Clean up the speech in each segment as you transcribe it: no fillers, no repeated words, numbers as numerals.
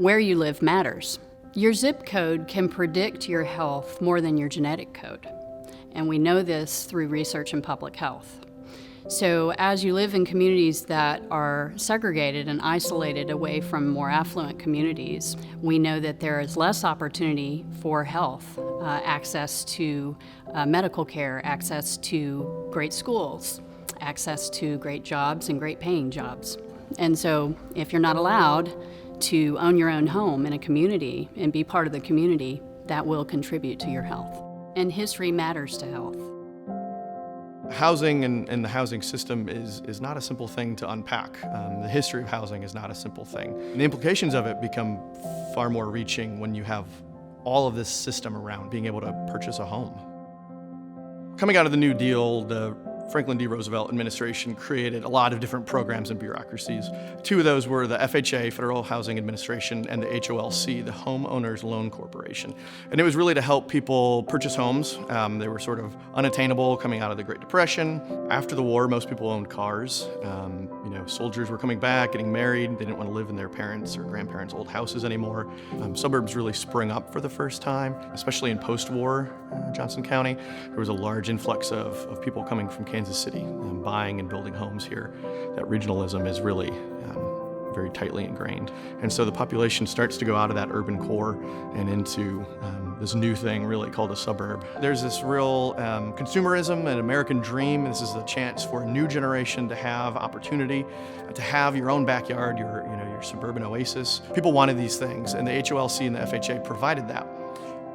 Where you live matters. Your zip code can predict your health more than your genetic code, and we know this through research in public health. So as you live in communities that are segregated and isolated away from more affluent communities, we know that there is less opportunity for health, access to medical care, access to great schools, access to great jobs and great paying jobs. And so if you're not allowed to own your own home in a community and be part of the community, that will contribute to your health. And history matters to health. Housing and the housing system is not a simple thing to unpack. The history of housing is not a simple thing. And the implications of it become far more reaching when you have all of this system around being able to purchase a home. Coming out of the New Deal, the Franklin D. Roosevelt administration created a lot of different programs and bureaucracies. Two of those were the FHA, Federal Housing Administration, and the HOLC, the Homeowners Loan Corporation. And it was really to help people purchase homes. They were sort of unattainable coming out of the Great Depression. After the war, most people owned cars. Soldiers were coming back, getting married. They didn't want to live in their parents' or grandparents' old houses anymore. Suburbs really sprung up for the first time, especially in post-war Johnson County. There was a large influx of people coming from Kansas City and buying and building homes here. That regionalism is really very tightly ingrained. And so the population starts to go out of that urban core and into this new thing really called a suburb. There's this real consumerism and American dream. This is a chance for a new generation to have opportunity, to have your own backyard, your suburban oasis. People wanted these things, and the HOLC and the FHA provided that.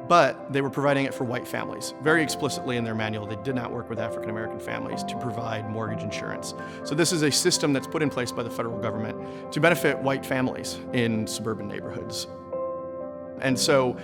But they were providing it for white families. Very explicitly in their manual, they did not work with African American families to provide mortgage insurance. So this is a system that's put in place by the federal government to benefit white families in suburban neighborhoods. And so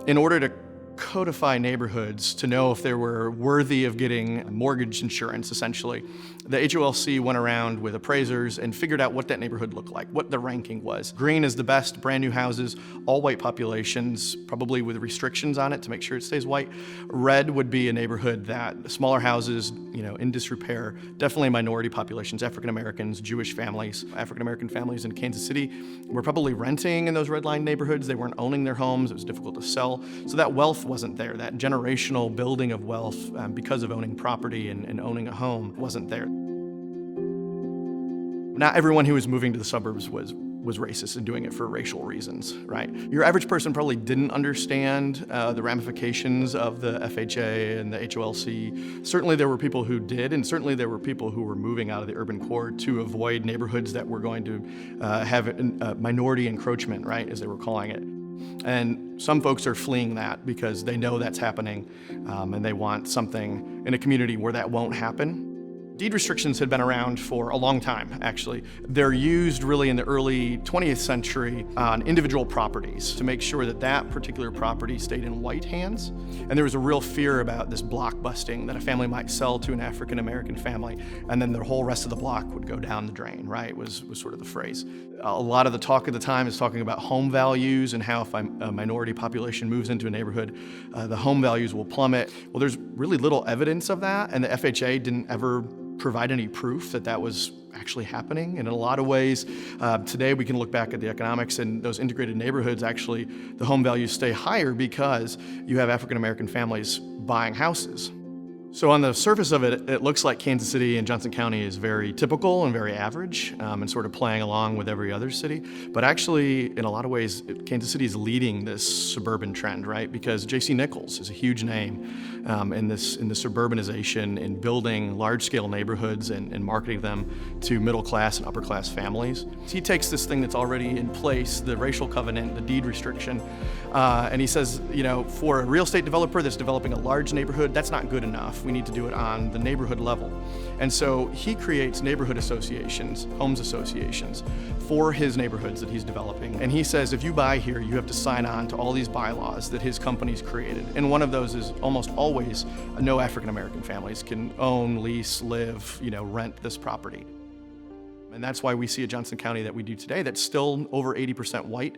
in order to codify neighborhoods to know if they were worthy of getting mortgage insurance, essentially, the HOLC went around with appraisers and figured out what that neighborhood looked like, what the ranking was. Green is the best, brand new houses, all white populations, probably with restrictions on it to make sure it stays white. Red would be a neighborhood that smaller houses, in disrepair, definitely minority populations, African Americans, Jewish families. African American families in Kansas City were probably renting in those redlined neighborhoods. They weren't owning their homes. It was difficult to sell. So that wealth wasn't there. That generational building of wealth because of owning property and owning a home wasn't there. Not everyone who was moving to the suburbs was racist and doing it for racial reasons, right? Your average person probably didn't understand the ramifications of the FHA and the HOLC. Certainly there were people who did, and certainly there were people who were moving out of the urban core to avoid neighborhoods that were going to have minority encroachment, right, as they were calling it. And some folks are fleeing that because they know that's happening, and they want something in a community where that won't happen. Deed restrictions had been around for a long time, actually. They're used really in the early 20th century on individual properties to make sure that that particular property stayed in white hands. And there was a real fear about this block busting, that a family might sell to an African American family, and then the whole rest of the block would go down the drain, right? Was sort of the phrase. A lot of the talk at the time is talking about home values and how if a minority population moves into a neighborhood, the home values will plummet. Well, there's really little evidence of that, and the FHA didn't ever provide any proof that that was actually happening. And in a lot of ways, today we can look back at the economics, and those integrated neighborhoods, actually, the home values stay higher because you have African American families buying houses. So on the surface of it, it looks like Kansas City and Johnson County is very typical and very average and sort of playing along with every other city. But actually, in a lot of ways, Kansas City is leading this suburban trend, right? Because J.C. Nichols is a huge name in the suburbanization, in building large-scale neighborhoods and marketing them to middle-class and upper-class families. He takes this thing that's already in place, the racial covenant, the deed restriction, and he says, for a real estate developer that's developing a large neighborhood, that's not good enough. We need to do it on the neighborhood level. And so he creates neighborhood associations, homes associations, for his neighborhoods that he's developing. And he says, if you buy here, you have to sign on to all these bylaws that his company's created. And one of those is almost always no African American families can own, lease, live, rent this property. And that's why we see a Johnson County that we do today that's still over 80% white.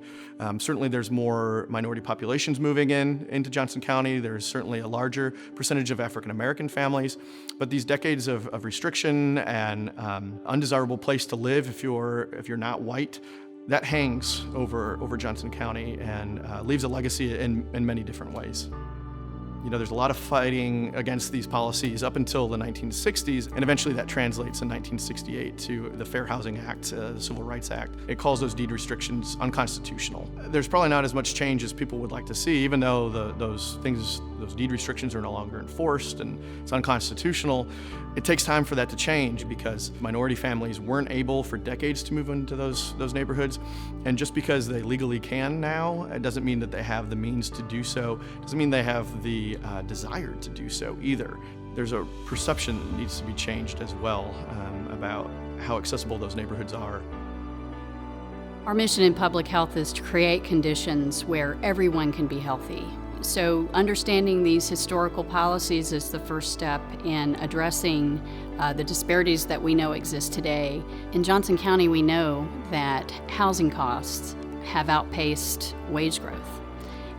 Certainly there's more minority populations moving into Johnson County. There's certainly a larger percentage of African American families. But these decades of restriction and undesirable place to live if you're not white that hangs over Johnson County and leaves a legacy in many different ways. You know, there's a lot of fighting against these policies up until the 1960s, and eventually that translates in 1968 to the Fair Housing Act, the Civil Rights Act. It calls those deed restrictions unconstitutional. There's probably not as much change as people would like to see, even though those deed restrictions are no longer enforced and it's unconstitutional. It takes time for that to change because minority families weren't able for decades to move into those neighborhoods. And just because they legally can now, it doesn't mean that they have the means to do so. It doesn't mean they have the desire to do so either. There's a perception that needs to be changed as well about how accessible those neighborhoods are. Our mission in public health is to create conditions where everyone can be healthy. So understanding these historical policies is the first step in addressing the disparities that we know exist today. In Johnson County, we know that housing costs have outpaced wage growth.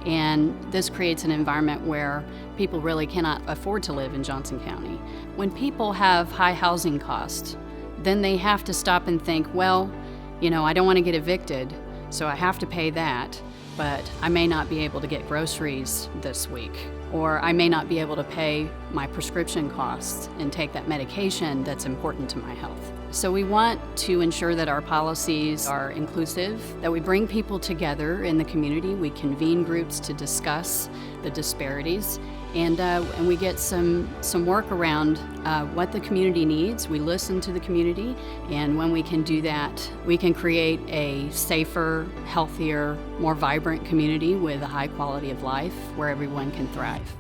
And this creates an environment where people really cannot afford to live in Johnson County. When people have high housing costs, then they have to stop and think, well, you know, I don't want to get evicted, so I have to pay that, but I may not be able to get groceries this week, or I may not be able to pay my prescription costs and take that medication that's important to my health. So we want to ensure that our policies are inclusive, that we bring people together in the community, we convene groups to discuss the disparities, and we get some work around what the community needs. We listen to the community, and when we can do that, we can create a safer, healthier, more vibrant community with a high quality of life where everyone can thrive.